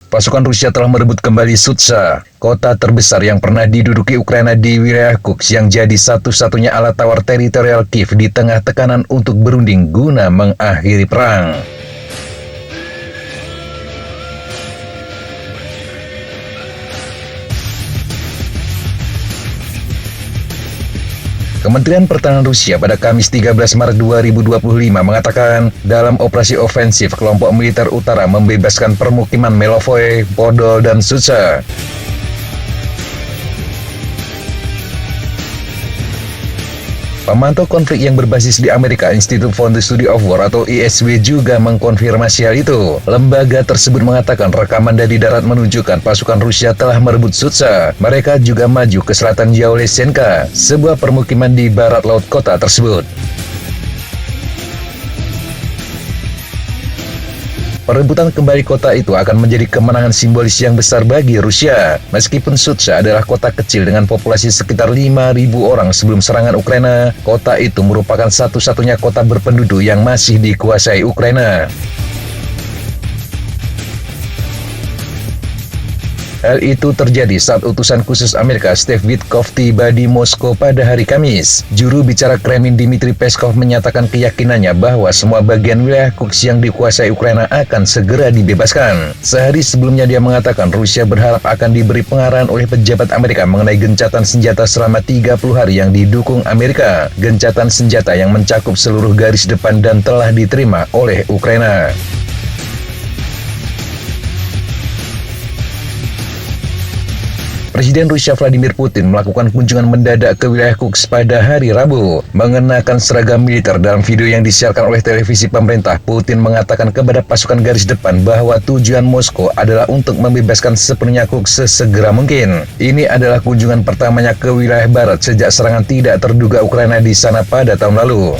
Pasukan Rusia telah merebut kembali Sudzha, kota terbesar yang pernah diduduki Ukraina di wilayah Kursk yang jadi satu-satunya alat tawar teritorial Kiev di tengah tekanan untuk berunding guna mengakhiri perang. Kementerian Pertahanan Rusia pada Kamis 13 Maret 2025 mengatakan dalam operasi ofensif kelompok militer utara membebaskan permukiman Melovoe, Podol, dan Sudzha. Pemantau konflik yang berbasis di Amerika, Institute for the Study of War atau ISW juga mengkonfirmasi hal itu. Lembaga tersebut mengatakan rekaman dari darat menunjukkan pasukan Rusia telah merebut Sudzha. Mereka juga maju ke selatan Yaolesenka, sebuah permukiman di barat laut kota tersebut. Perebutan kembali kota itu akan menjadi kemenangan simbolis yang besar bagi Rusia. Meskipun Sudzha adalah kota kecil dengan populasi sekitar 5.000 orang sebelum serangan Ukraina, kota itu merupakan satu-satunya kota berpenduduk yang masih dikuasai Ukraina. Hal itu terjadi saat utusan khusus Amerika Steve Witkoff tiba di Moskow pada hari Kamis. Juru bicara Kremlin Dmitry Peskov menyatakan keyakinannya bahwa semua bagian wilayah Kursk yang dikuasai Ukraina akan segera dibebaskan. Sehari sebelumnya dia mengatakan Rusia berharap akan diberi pengarahan oleh pejabat Amerika mengenai gencatan senjata selama 30 hari yang didukung Amerika. Gencatan senjata yang mencakup seluruh garis depan dan telah diterima oleh Ukraina. Presiden Rusia Vladimir Putin melakukan kunjungan mendadak ke wilayah Kursk pada hari Rabu. Mengenakan seragam militer dalam video yang disiarkan oleh televisi pemerintah, Putin mengatakan kepada pasukan garis depan bahwa tujuan Moskow adalah untuk membebaskan sepenuhnya Kursk sesegera mungkin. Ini adalah kunjungan pertamanya ke wilayah barat sejak serangan tidak terduga Ukraina di sana pada tahun lalu.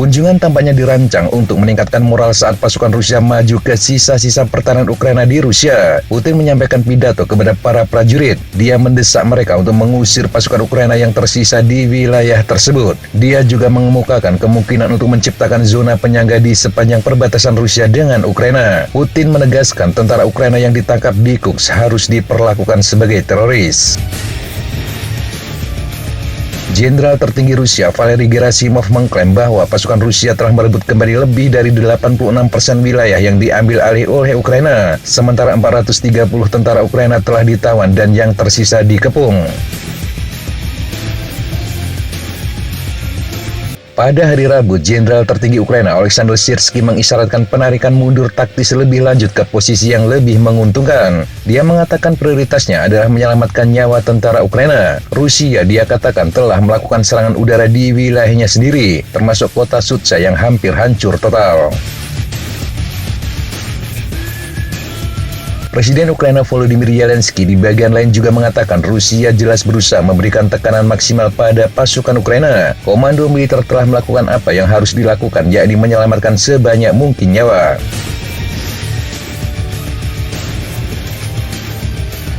Kunjungan tampaknya dirancang untuk meningkatkan moral saat pasukan Rusia maju ke sisa-sisa pertahanan Ukraina di Rusia. Putin menyampaikan pidato kepada para prajurit. Dia mendesak mereka untuk mengusir pasukan Ukraina yang tersisa di wilayah tersebut. Dia juga mengemukakan kemungkinan untuk menciptakan zona penyangga di sepanjang perbatasan Rusia dengan Ukraina. Putin menegaskan tentara Ukraina yang ditangkap di Kursk harus diperlakukan sebagai teroris. Jenderal tertinggi Rusia Valery Gerasimov mengklaim bahwa pasukan Rusia telah merebut kembali lebih dari 86% wilayah yang diambil alih oleh Ukraina, sementara 430 tentara Ukraina telah ditawan dan yang tersisa dikepung. Pada hari Rabu, Jenderal tertinggi Ukraina Oleksandr Syrskyi mengisyaratkan penarikan mundur taktis lebih lanjut ke posisi yang lebih menguntungkan. Dia mengatakan prioritasnya adalah menyelamatkan nyawa tentara Ukraina. Rusia, dia katakan, telah melakukan serangan udara di wilayahnya sendiri, termasuk kota Sudzha yang hampir hancur total. Presiden Ukraina Volodymyr Zelensky di bagian lain juga mengatakan Rusia jelas berusaha memberikan tekanan maksimal pada pasukan Ukraina. Komando militer telah melakukan apa yang harus dilakukan, yakni menyelamatkan sebanyak mungkin nyawa.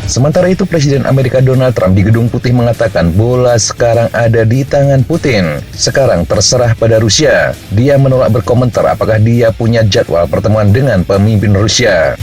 Sementara itu, Presiden Amerika Donald Trump di Gedung Putih mengatakan bola sekarang ada di tangan Putin. Sekarang terserah pada Rusia. Dia menolak berkomentar apakah dia punya jadwal pertemuan dengan pemimpin Rusia.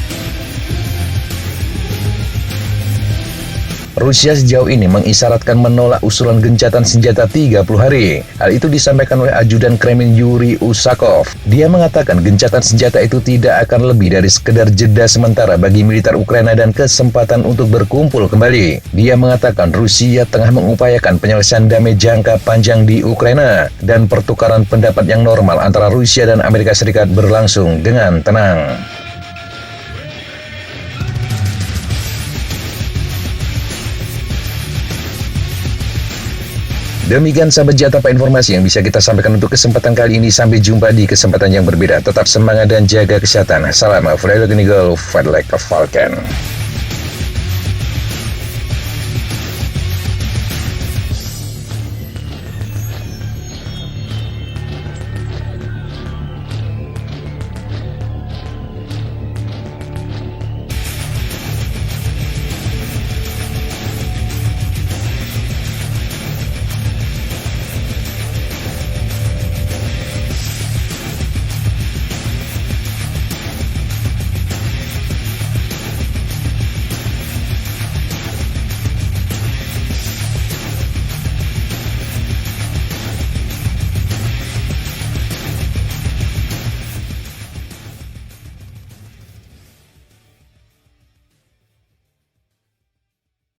Rusia sejauh ini mengisyaratkan menolak usulan gencatan senjata 30 hari. Hal itu disampaikan oleh ajudan Kremlin Yuri Usakov. Dia mengatakan gencatan senjata itu tidak akan lebih dari sekedar jeda sementara bagi militer Ukraina dan kesempatan untuk berkumpul kembali. Dia mengatakan Rusia tengah mengupayakan penyelesaian damai jangka panjang di Ukraina dan pertukaran pendapat yang normal antara Rusia dan Amerika Serikat berlangsung dengan tenang. Demikian sahabat Jatapa informasi yang bisa kita sampaikan untuk kesempatan kali ini. Sampai jumpa di kesempatan yang berbeda. Tetap semangat dan jaga kesehatan. Salam Fly Like an Eagle, Fight Like a Falcon.